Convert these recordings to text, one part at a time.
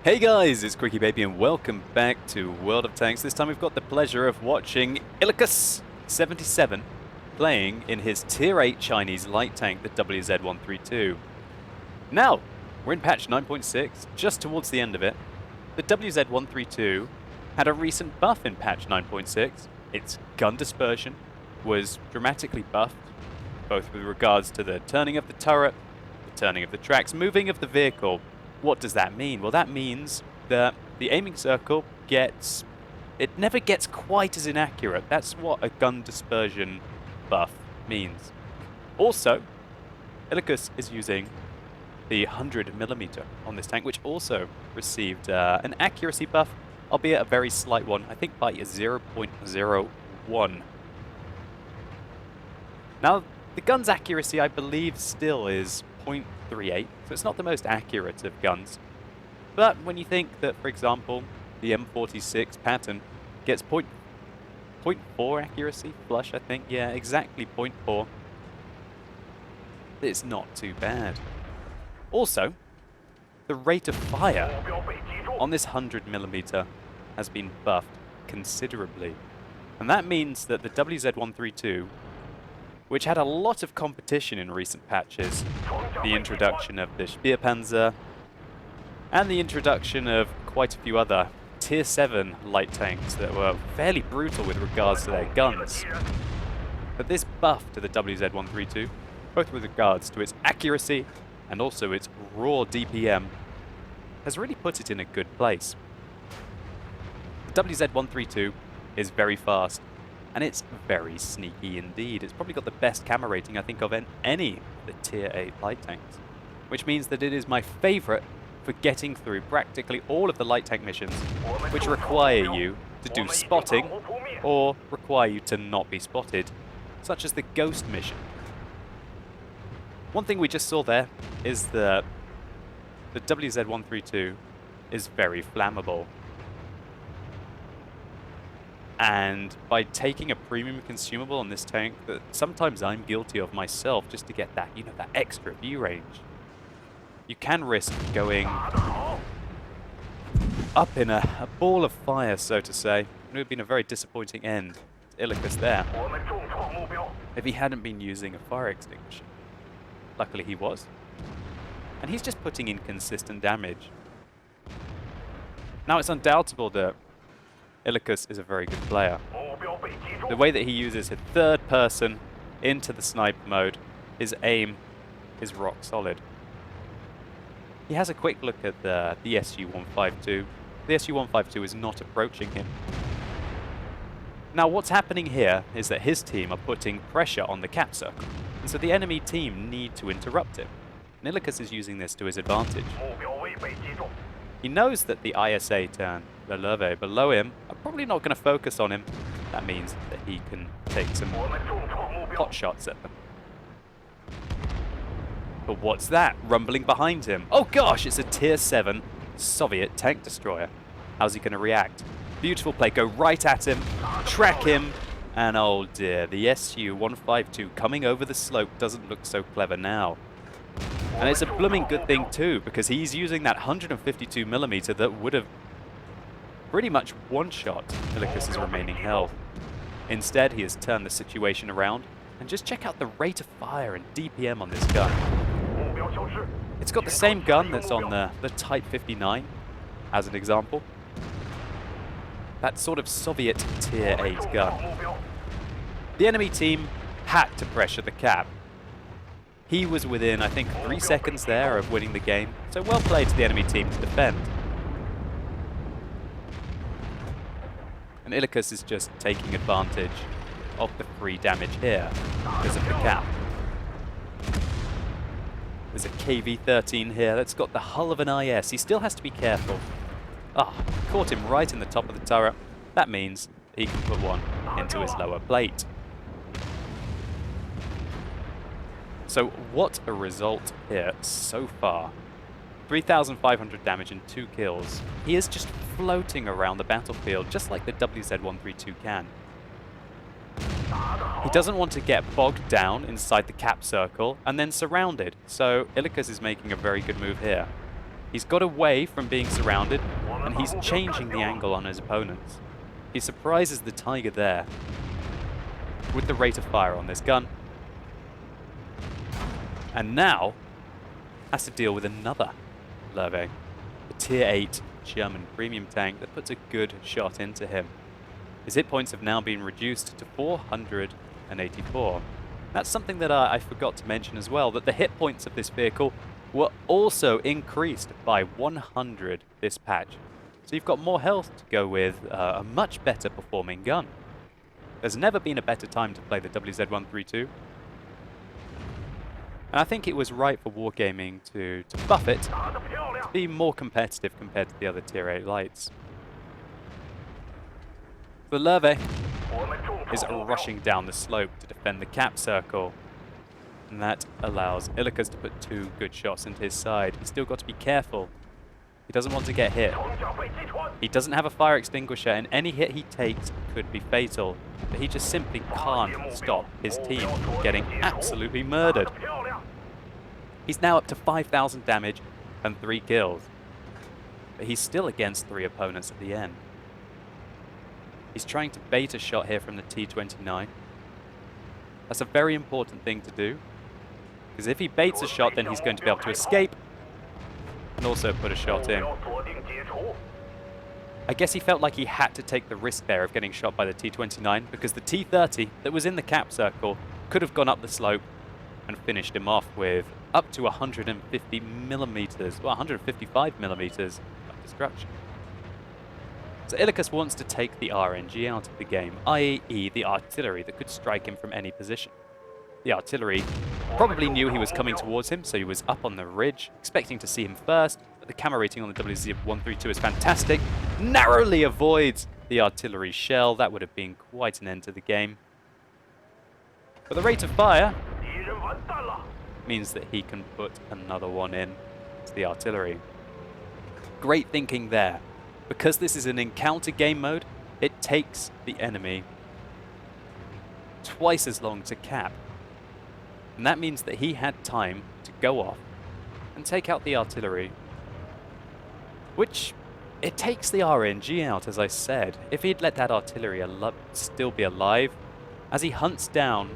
Hey guys, it's QuickyBaby and welcome back to World of Tanks. This time we've got the pleasure of watching Illikus77 playing in his Tier 8 Chinese light tank, the WZ-132. Now, we're in patch 9.6, just towards the end of it. The WZ-132 had a recent buff in patch 9.6. Its gun dispersion was dramatically buffed, both with regards to the turning of the turret, the turning of the tracks, moving of the vehicle. What does that mean? Well, that means that the aiming circle never gets quite as inaccurate. That's what a gun dispersion buff means. Also, Illikus is using the 100mm on this tank, which also received an accuracy buff, albeit a very slight one, I think by 0.01. Now, the gun's accuracy, I believe, still is 0.38, so it's not the most accurate of guns. But when you think that, for example, the M46 pattern gets 0.4 accuracy, flush, I think, yeah, exactly 0.4, it's not too bad. Also, the rate of fire on this 100mm has been buffed considerably. And that means that the WZ-132, which had a lot of competition in recent patches, the introduction of the Speerpanzer, and the introduction of quite a few other Tier 7 light tanks that were fairly brutal with regards to their guns. But this buff to the WZ-132, both with regards to its accuracy and also its raw DPM, has really put it in a good place. The WZ-132 is very fast, and it's very sneaky indeed. It's probably got the best camera rating, I think, of any of the Tier 8 light tanks, which means that it is my favorite for getting through practically all of the light tank missions which require you to do spotting or require you to not be spotted, such as the Ghost mission. One thing we just saw there is that the WZ-132 is very flammable. And by taking a premium consumable on this tank that sometimes I'm guilty of myself just to get that, you know, that extra view range, you can risk going up in a ball of fire, so to say. It would have been a very disappointing end to Illikus there if he hadn't been using a fire extinguisher. Luckily he was. And he's just putting in consistent damage. Now it's undoubtable that Illikus is a very good player. The way that he uses his third person into the sniper mode, his aim is rock solid. He has a quick look at the SU-152. The SU-152 is not approaching him. Now what's happening here is that his team are putting pressure on the cap circle, and so the enemy team need to interrupt him. And Illikus is using this to his advantage. He knows that the ISA turn, the Leve below him, are probably not going to focus on him. That means that he can take some pot shots at them. But what's that rumbling behind him? Oh gosh, it's a Tier 7 Soviet tank destroyer. How's he going to react? Beautiful play, go right at him, track him, and oh dear, the SU-152 coming over the slope doesn't look so clever now. And it's a blooming good thing too, because he's using that 152mm that would have pretty much one-shot Illikus' remaining health. Instead, he has turned the situation around, and just check out the rate of fire and DPM on this gun. It's got the same gun that's on the Type 59, as an example. That sort of Soviet Tier 8 gun. The enemy team had to pressure the cap. He was within, I think, 3 seconds there of winning the game, so well played to the enemy team to defend. And Illikus is just taking advantage of the free damage here because of the cap. There's a KV-13 here that's got the hull of an IS. He still has to be careful. Ah, caught him right in the top of the turret. That means he can put one into his lower plate. So what a result here so far. 3,500 damage and 2 kills. He is just floating around the battlefield just like the WZ-132 can. He doesn't want to get bogged down inside the cap circle and then surrounded, so Illikus is making a very good move here. He's got away from being surrounded, and he's changing the angle on his opponents. He surprises the Tiger there with the rate of fire on this gun. And now has to deal with another Löwe, a tier 8 German premium tank that puts a good shot into him. His hit points have now been reduced to 484. That's something that I forgot to mention as well, that the hit points of this vehicle were also increased by 100 this patch. So you've got more health to go with a much better performing gun. There's never been a better time to play the WZ-132. And I think it was right for Wargaming to buff it, to be more competitive compared to the other tier 8 lights. The Löwe is rushing down the slope to defend the cap circle. And that allows Illikus to put 2 good shots into his side. He's still got to be careful. He doesn't want to get hit. He doesn't have a fire extinguisher, and any hit he takes could be fatal. But he just simply can't stop his team from getting absolutely murdered. He's now up to 5,000 damage and 3 kills. But he's still against 3 opponents at the end. He's trying to bait a shot here from the T-29. That's a very important thing to do, because if he baits a shot, then he's going to be able to escape and also put a shot in. I guess he felt like he had to take the risk there of getting shot by the T-29, because the T-30 that was in the cap circle could have gone up the slope and finished him off with up to 150 millimeters, well, 155 millimeters of destruction. So Illikus wants to take the RNG out of the game, i.e. the artillery that could strike him from any position. The artillery probably knew he was coming towards him, so he was up on the ridge, expecting to see him first, but the camera rating on the WZ-132 is fantastic. Narrowly avoids the artillery shell. That would have been quite an end to the game. But the rate of fire means that he can put another one in to the artillery. Great thinking there. Because this is an encounter game mode, it takes the enemy twice as long to cap. And that means that he had time to go off and take out the artillery. Which, it takes the RNG out, as I said. If he'd let that artillery still be alive, as he hunts down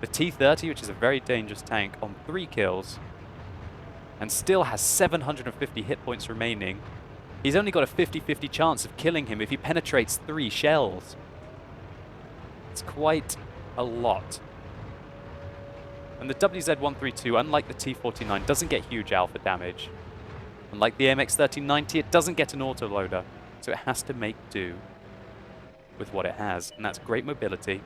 the T-30, which is a very dangerous tank, on 3 kills, and still has 750 hit points remaining, he's only got a 50-50 chance of killing him if he penetrates 3 shells. It's quite a lot. And the WZ-132, unlike the T-49, doesn't get huge alpha damage. Unlike the MX-1390, it doesn't get an autoloader, so it has to make do with what it has. And that's great mobility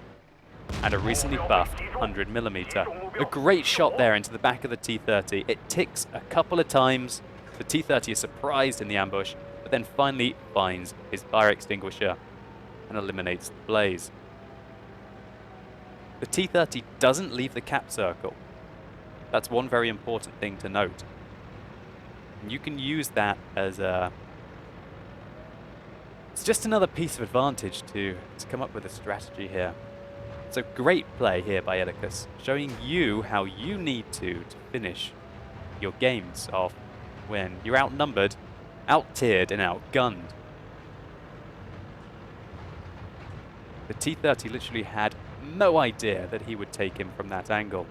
and a recently buffed 100mm. A great shot there into the back of the T-30. It ticks a couple of times. The T-30 is surprised in the ambush, but then finally finds his fire extinguisher and eliminates the blaze. The T-30 doesn't leave the cap circle. That's one very important thing to note. And you can use that as a... It's just another piece of advantage to come up with a strategy here. So great play here by Illikus, showing you how you need to finish your games off when you're outnumbered, out-tiered, and outgunned. The T-30 literally had no idea that he would take him from that angle.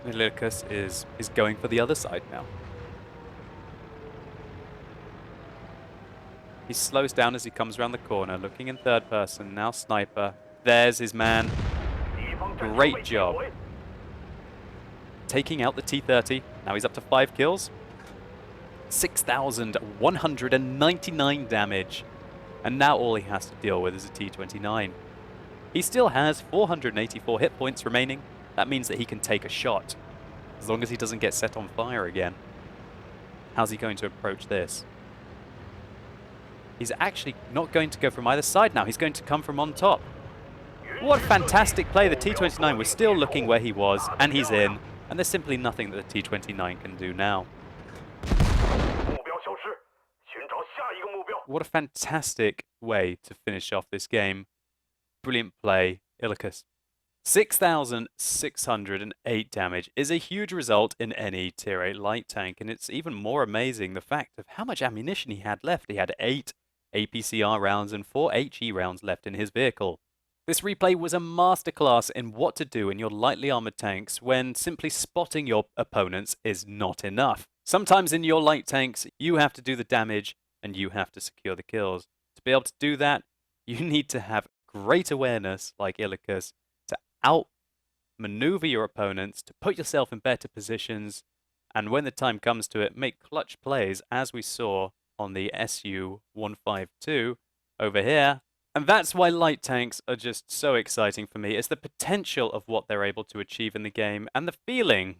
Illikus is going for the other side now. He slows down as he comes around the corner, looking in third person, now sniper. There's his man. Great job. Taking out the T-30. Now he's up to 5 kills. 6,199 damage. And now all he has to deal with is a T-29. He still has 484 hit points remaining. That means that he can take a shot, as long as he doesn't get set on fire again. How's he going to approach this? He's actually not going to go from either side now. He's going to come from on top. What fantastic play. The T-29 was still looking where he was, and he's in. And there's simply nothing that the T-29 can do now. What a fantastic way to finish off this game. Brilliant play, Illikus. 6,608 damage is a huge result in any tier 8 light tank, and it's even more amazing the fact of how much ammunition he had left. He had 8 APCR rounds and 4 HE rounds left in his vehicle. This replay was a masterclass in what to do in your lightly armored tanks when simply spotting your opponents is not enough. Sometimes in your light tanks, you have to do the damage and you have to secure the kills. To be able to do that, you need to have great awareness, like Illikus, to outmaneuver your opponents, to put yourself in better positions, and when the time comes to it, make clutch plays, as we saw on the SU-152 over here. And that's why light tanks are just so exciting for me. It's the potential of what they're able to achieve in the game, and the feeling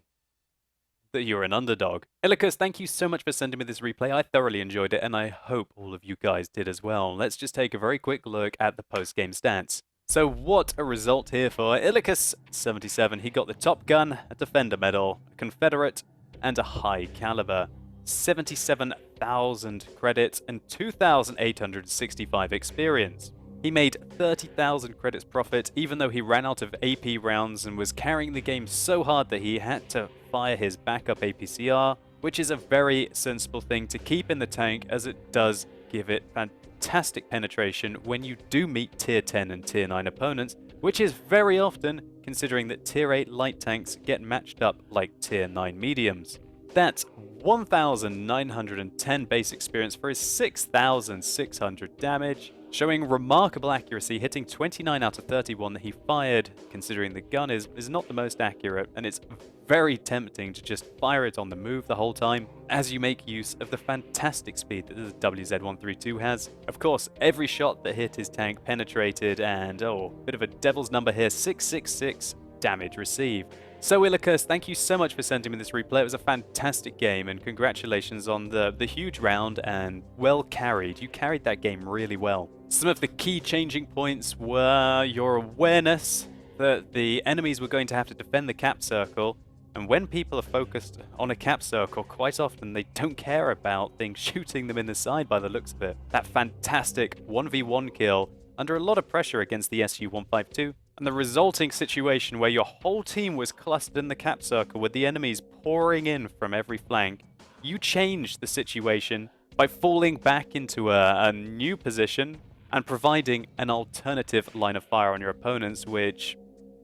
that you're an underdog. Illikus, thank you so much for sending me this replay. I thoroughly enjoyed it, and I hope all of you guys did as well. Let's just take a very quick look at the post-game stats. So what a result here for Illikus, 77. He got the Top Gun, a Defender Medal, a Confederate, and a High Caliber. 77,000 credits and 2,865 experience. He made 30,000 credits profit, even though he ran out of AP rounds and was carrying the game so hard that he had to fire his backup APCR, which is a very sensible thing to keep in the tank, as it does give it fantastic penetration when you do meet tier 10 and tier 9 opponents, which is very often, considering that tier 8 light tanks get matched up like tier 9 mediums. That's 1,910 base experience for his 6,600 damage, showing remarkable accuracy, hitting 29 out of 31 that he fired, considering the gun is not the most accurate, and it's very tempting to just fire it on the move the whole time, as you make use of the fantastic speed that the WZ-132 has. Of course, every shot that hit his tank penetrated, and bit of a devil's number here, 666 damage received. So Illikus, thank you so much for sending me this replay. It was a fantastic game, and congratulations on the huge round, and well carried. You carried that game really well. Some of the key changing points were your awareness that the enemies were going to have to defend the cap circle, and when people are focused on a cap circle, quite often they don't care about things shooting them in the side by the looks of it. That fantastic 1v1 kill under a lot of pressure against the SU-152, and the resulting situation where your whole team was clustered in the cap circle with the enemies pouring in from every flank. You changed the situation by falling back into a new position and providing an alternative line of fire on your opponents, which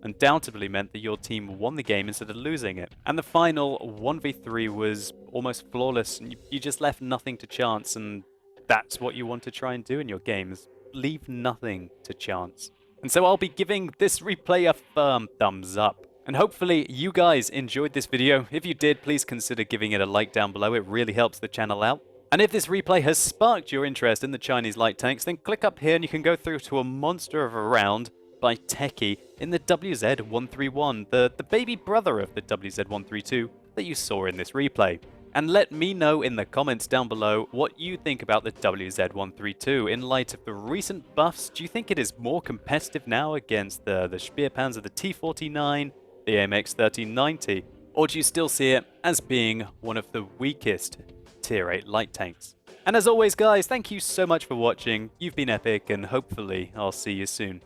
undoubtedly meant that your team won the game instead of losing it. And the final 1v3 was almost flawless, and you just left nothing to chance, and that's what you want to try and do in your games. Leave nothing to chance. And so I'll be giving this replay a firm thumbs up. And hopefully you guys enjoyed this video. If you did, please consider giving it a like down below. It really helps the channel out. And if this replay has sparked your interest in the Chinese light tanks, then click up here and you can go through to a monster of a round by Techie in the WZ-131, the baby brother of the WZ-132 that you saw in this replay. And let me know in the comments down below what you think about the WZ-132 in light of the recent buffs. Do you think it is more competitive now against the Speerpanzer, the T-49, the AMX 1390? Or do you still see it as being one of the weakest Tier 8 light tanks? And as always guys, thank you so much for watching. You've been epic, and hopefully I'll see you soon.